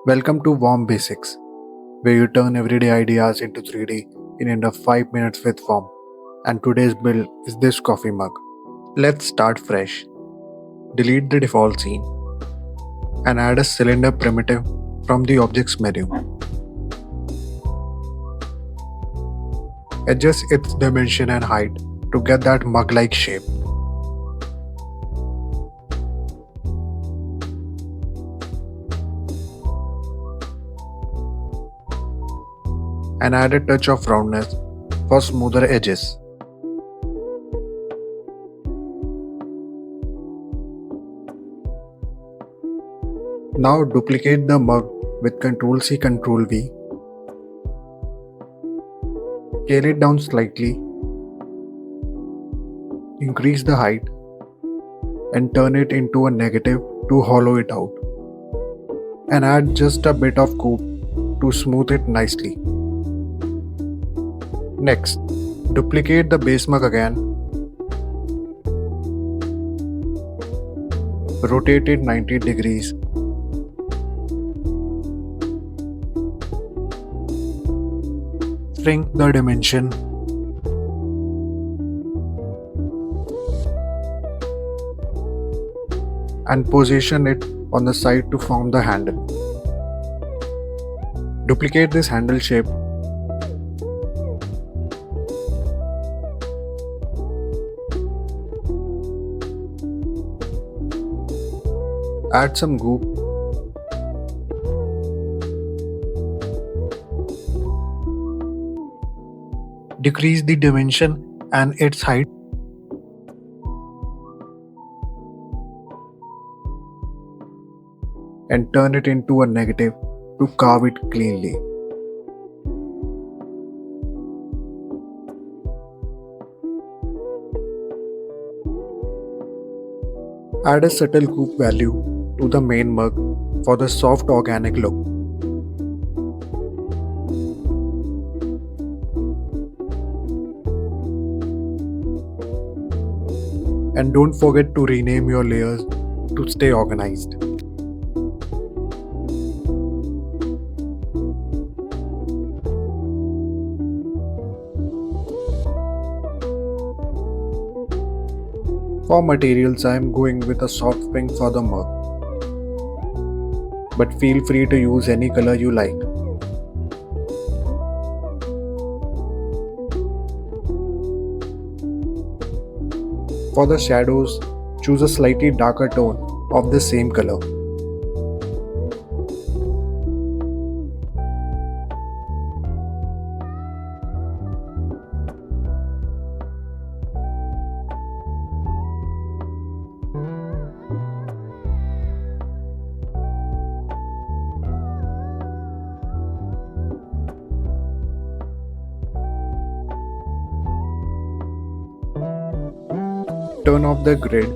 Welcome to Womp Basics, where you turn everyday ideas into 3D in under 5 minutes with Womp. And today's build is this coffee mug. Let's start fresh. Delete the default scene and add a cylinder primitive from the objects menu. Adjust its dimension and height to get that mug-like shape. And add a touch of roundness for smoother edges. Now duplicate the mug with Ctrl+C Ctrl+V. Scale it down slightly, increase the height, and turn it into a negative to hollow it out. And add just a bit of coupe to smooth it nicely. Next, duplicate the base mug again. Rotate it 90 degrees. Shrink the dimension. And position it on the side to form the handle. Duplicate this handle shape. Add some goop. Decrease the dimension and its height. And turn it into a negative to carve it cleanly. Add a subtle coupe value to the main mug for the soft organic look. And don't forget to rename your layers to stay organized. For materials, I am going with a soft pink for the mug, but feel free to use any color you like. For the shadows, choose a slightly darker tone of the same color. Turn off the grid.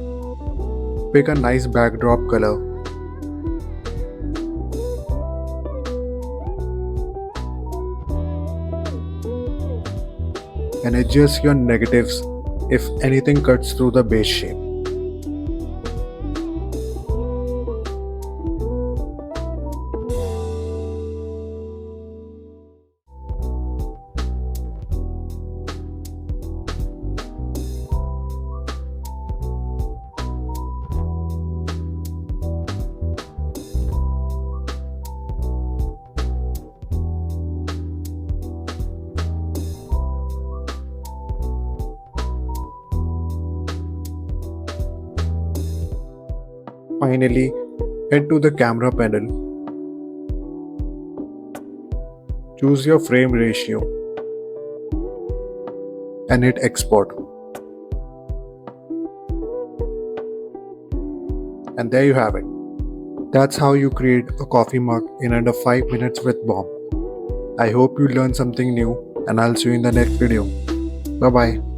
Pick a nice backdrop color. And adjust your negatives if anything cuts through the base shape. Finally, head to the camera panel. Choose your frame ratio and hit export. And there you have it. That's how you create a coffee mug in under 5 minutes with Womp. I hope you learned something new and I'll see you in the next video. Bye bye.